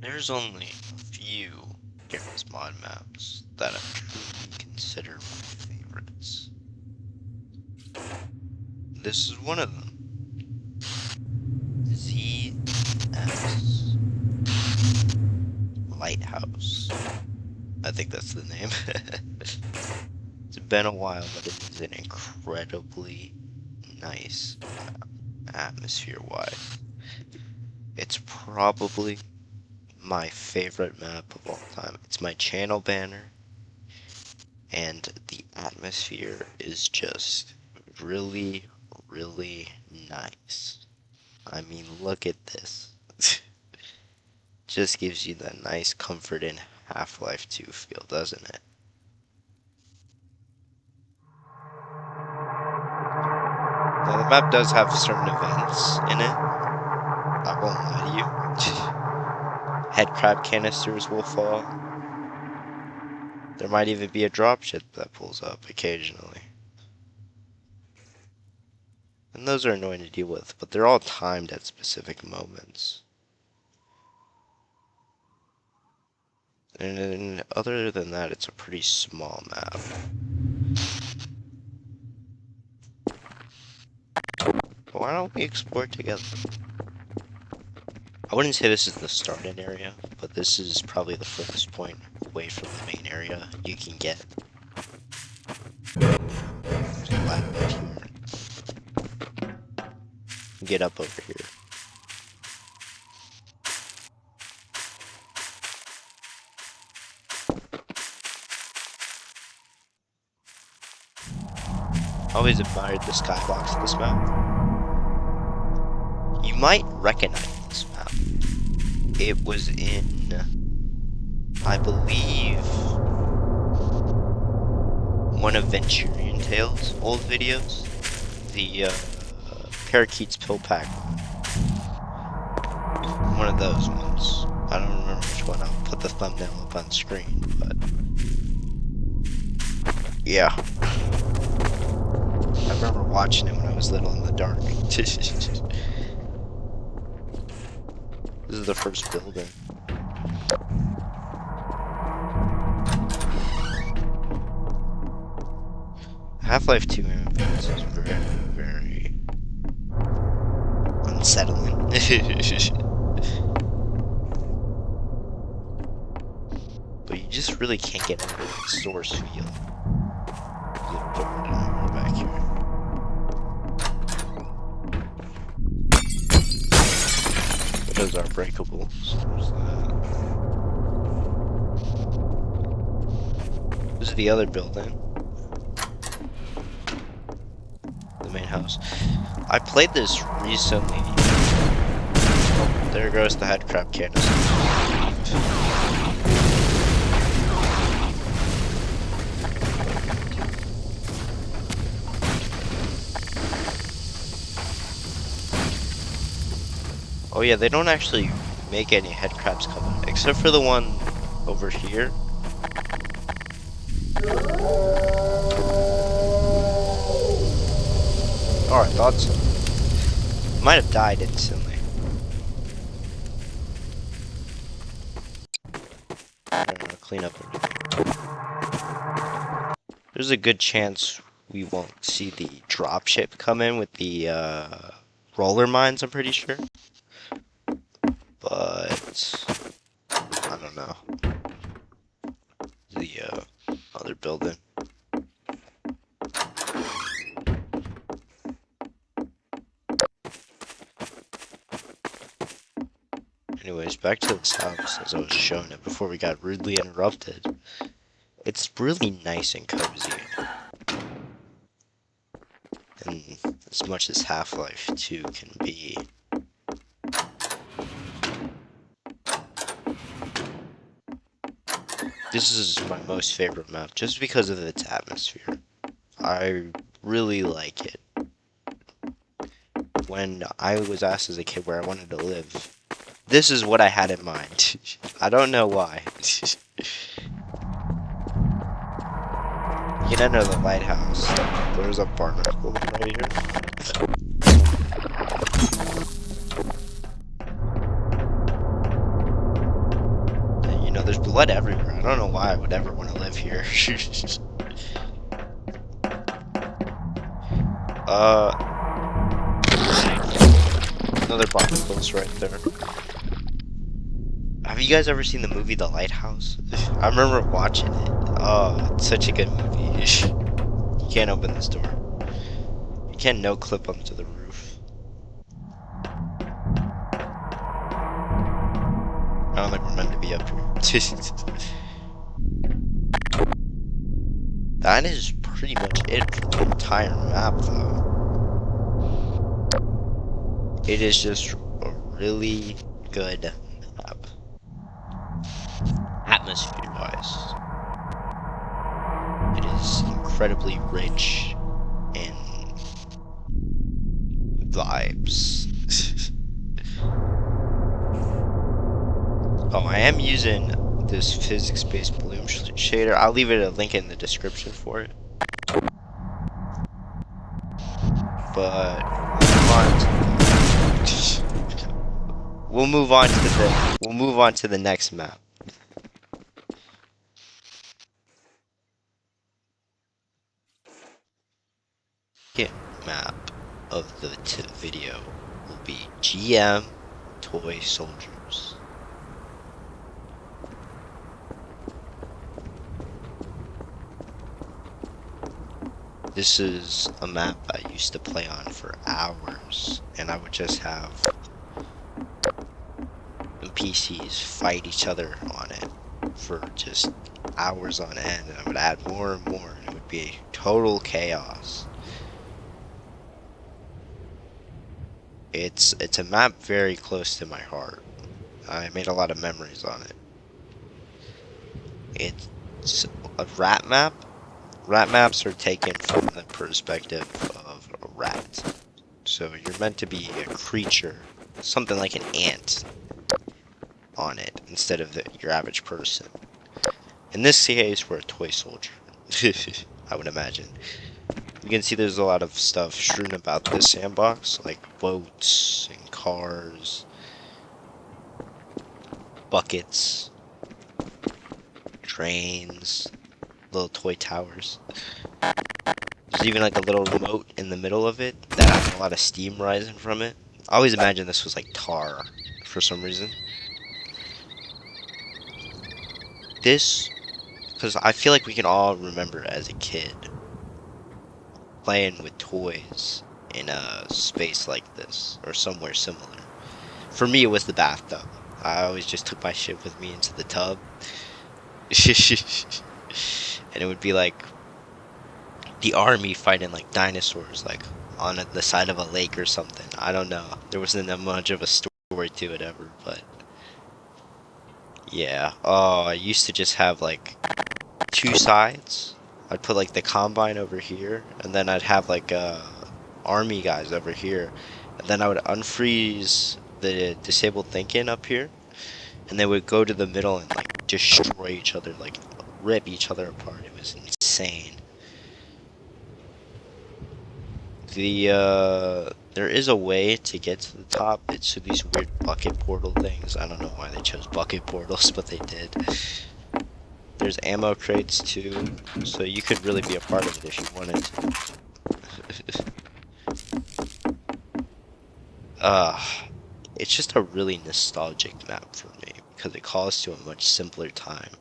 There's only a few Garry's mod maps that I truly consider my favorites. This is one of them. ZS Lighthouse. I think that's the name. It's been a while, but it is an incredibly nice atmosphere-wise. It's probably my favorite map of all time. It's my channel banner, and the atmosphere is just really, really nice. I mean, look at this. Just gives you that nice comfort in Half-Life 2 feel, doesn't it? Now, the map does have certain events in it. I won't lie to you. Head crab canisters will fall. There might even be a dropship that pulls up occasionally. And those are annoying to deal with, but they're all timed at specific moments. And other than that, it's a pretty small map. Why don't we explore together? I wouldn't say this is the starting area, but this is probably the furthest point away from the main area you can get. There's a ladder up here. Get up over here. Always admired the skybox of this map. You might recognize this map. It was in, I believe, one of Venturian Tales' old videos. The Parakeet's Pill Pack. One of those ones. I don't remember which one. I'll put the thumbnail up on screen, but yeah. I remember watching it when I was little in the dark. This is the first building. Half-Life 2 ambience is very, very unsettling. But you just really can't get into the source feel. Back here. Those are breakable. So there's that. This is the other building. The main house. I played this recently. Oh, there goes the head crab canister. Oh yeah, they don't actually make any head crabs come out, except for the one over here. Oh, I thought so. Might have died instantly. I'm gonna clean up everything. There's a good chance we won't see the dropship come in with the roller mines, I'm pretty sure. But I don't know. The other building. Anyways, back to this house as I was showing it before we got rudely interrupted. It's really nice and cozy. And as much as Half-Life 2 can be. This is my most favorite map, just because of its atmosphere. I really like it. When I was asked as a kid where I wanted to live, this is what I had in mind. I don't know why. You don't know the lighthouse. There's a barnacle right here. flood everywhere. I don't know why I would ever want to live here. uh, Another bomb close right there. Have you guys ever seen the movie The Lighthouse? I remember watching it. Oh, it's such a good movie. You can't open this door. You can't no clip onto the roof. I don't think we're meant to be up here. That is pretty much it for the entire map, though. It is just a really good map. Atmosphere-wise, it is incredibly rich in vibes. Oh, I am using this physics-based bloom shader. I'll leave it a link in the description for it. But we'll move on to the next map. Second map of the video will be GM Toy Soldiers. This is a map I used to play on for hours, and I would just have NPCs fight each other on it for just hours on end, and I would add more and more, and it would be total chaos. It's a map very close to my heart. I made a lot of memories on it. It's a rat map. Rat maps are taken from the perspective of a rat. So you're meant to be a creature, something like an ant on it, instead of your average person. In this case, we're a toy soldier, I would imagine. You can see there's a lot of stuff strewn about this sandbox, like boats and cars, buckets, trains, little toy towers. There's even like a little remote in the middle of it that has a lot of steam rising from it. I always imagined this was like tar for some reason. This, because I feel like we can all remember as a kid playing with toys in a space like this or somewhere similar. For me, it was the bathtub. I always just took my shit with me into the tub. And it would be like the army fighting like dinosaurs, like on the side of a lake or something. I don't know. There wasn't that much of a story to it ever, but yeah. Oh, I used to just have like two sides. I'd put like the combine over here, and then I'd have like army guys over here, and then I would unfreeze the disabled thinking up here, and they would go to the middle and like destroy each other, like rip each other apart. It was insane. There is a way to get to the top. It's through these weird bucket portal things. I don't know why they chose bucket portals, but they did. There's ammo crates too, so you could really be a part of it if you wanted to. It's just a really nostalgic map for me because it calls to a much simpler time.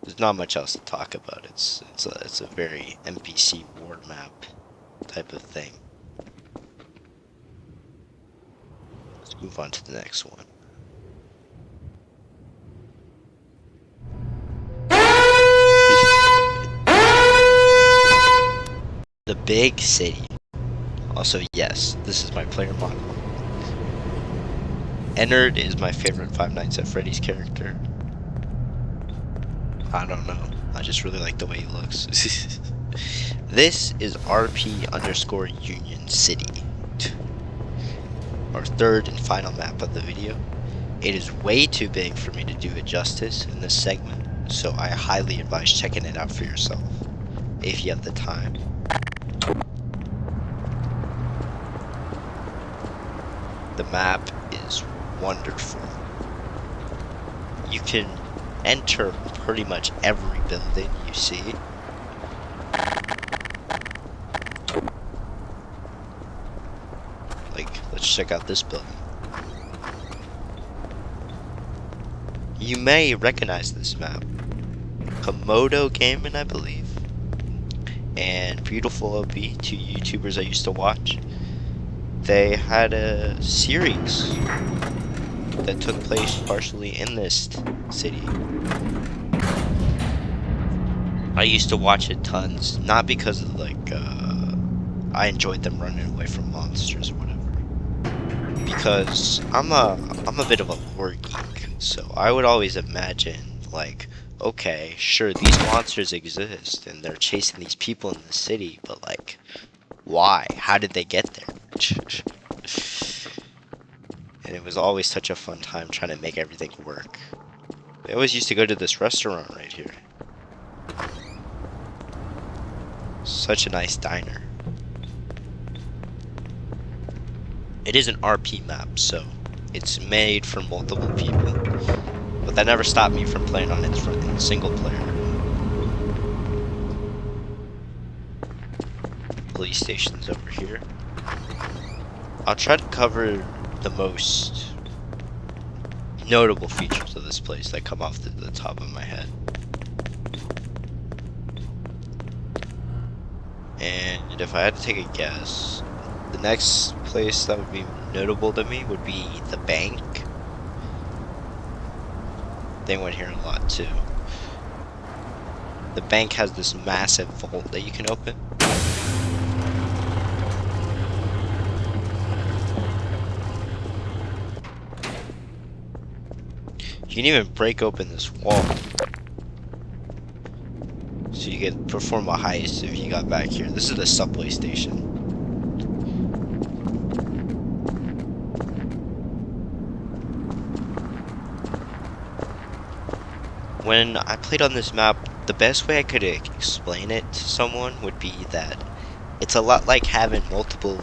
There's not much else to talk about. It's a very NPC war map type of thing. Let's move on to the next one. The big city. Also, yes, this is my player model. Ennard is my favorite Five Nights at Freddy's character. I don't know. I just really like the way he looks. This is RP_Union City. Our third and final map of the video. It is way too big for me to do it justice in this segment, so I highly advise checking it out for yourself, if you have the time. The map is wonderful. You can enter pretty much every building you see. Like, let's check out this building. You may recognize this map. Gmod Gaming, I believe. And Beautiful OB, two YouTubers I used to watch. They had a series that took place partially in this city. I used to watch it tons, not because of like I enjoyed them running away from monsters or whatever. Because I'm a bit of a lore geek, so I would always imagine like, okay, sure, these monsters exist and they're chasing these people in the city, but like, why? How did they get there? And it was always such a fun time trying to make everything work. I always used to go to this restaurant right here. Such a nice diner. It is an RP map, so it's made for multiple people. But that never stopped me from playing on it in single player. Police station's over here. I'll try to cover the most notable features of this place that come off the top of my head. And if I had to take a guess, the next place that would be notable to me would be the bank. They went here a lot too. The bank has this massive vault that you can open. You can even break open this wall. So you could perform a heist if you got back here. This is the subway station. When I played on this map, the best way I could explain it to someone would be that it's a lot like having multiple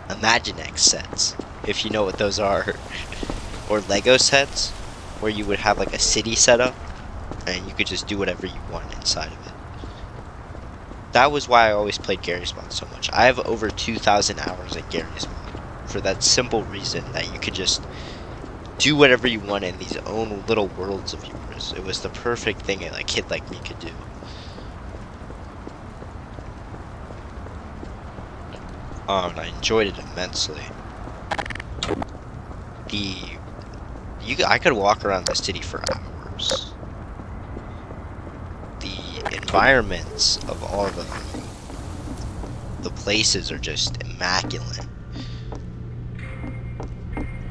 Imaginext sets, if you know what those are, or Lego sets, where you would have like a city setup, and you could just do whatever you want inside of it. That was why I always played Garry's Mod so much. I have over 2,000 hours at Garry's Mod, for that simple reason that you could just do whatever you want in these own little worlds of yours. It was the perfect thing a kid like me could do. And I enjoyed it immensely. I could walk around the city for hours. The environments of all the places are just immaculate.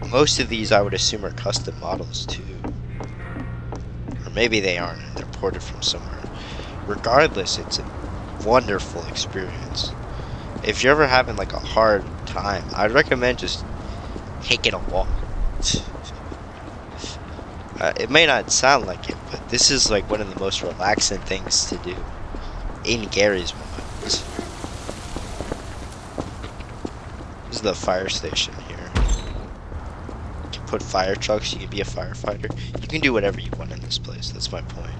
Most of these I would assume are custom models too. Or maybe they aren't and they're ported from somewhere. Regardless, it's a wonderful experience. If you're ever having like a hard time, I'd recommend just taking a walk. It may not sound like it, but this is like one of the most relaxing things to do in Garry's Mod. This is the fire station here. You can put fire trucks, you can be a firefighter. You can do whatever you want in this place, that's my point.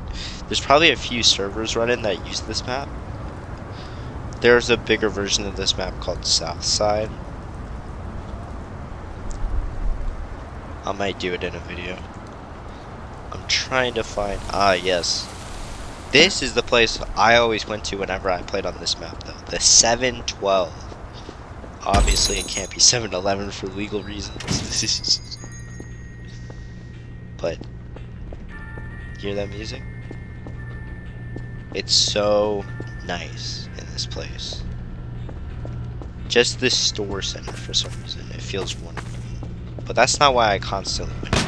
There's probably a few servers running that use this map. There's a bigger version of this map called Southside. I might do it in a video. I'm trying to find... yes. This is the place I always went to whenever I played on this map, though. The 712. Obviously, it can't be 7-Eleven for legal reasons. But, hear that music? It's so nice in this place. Just this store center for some reason. It feels wonderful. But that's not why I constantly went here.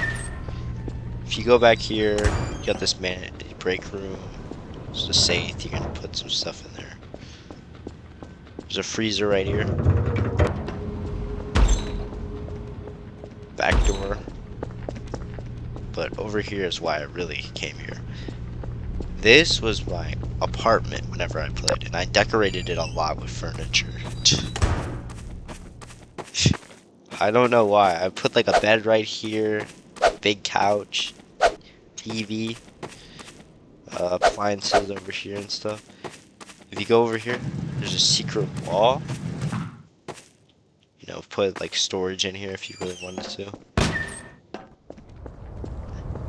If you go back here, you got this break room. It's a safe. You can put some stuff in there. There's a freezer right here. Back door. But over here is why I really came here. This was my apartment whenever I played, and I decorated it a lot with furniture. I don't know why. I put like a bed right here, big couch, TV, appliances over here and stuff. If you go over here, there's a secret wall. You know, put like storage in here if you really wanted to.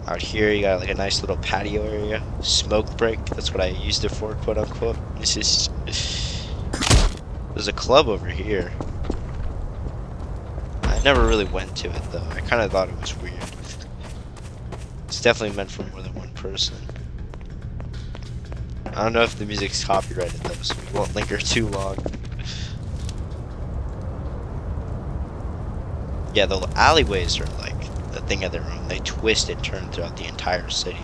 Out here, you got like a nice little patio area, smoke break. That's what I used it for, quote unquote. This is. There's a club over here. I never really went to it though. I kind of thought it was weird. It's definitely meant for more than one person. I don't know if the music's copyrighted though, so we won't linger too long. Yeah, the alleyways are like a thing of their own. They twist and turn throughout the entire city.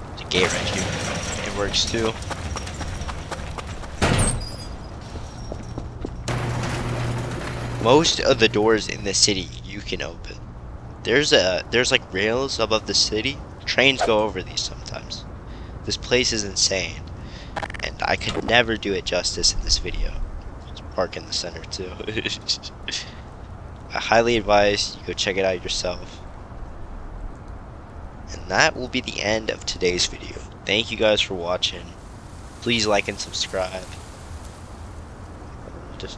There's a gate right here. It works too. Most of the doors in the city you can open. There's like rails above the city. Trains go over these sometimes. This place is insane, and I could never do it justice in this video. Let's park in the center too. I highly advise you go check it out yourself. And that will be the end of today's video. Thank you guys for watching. Please like and subscribe.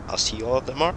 I'll see you all tomorrow.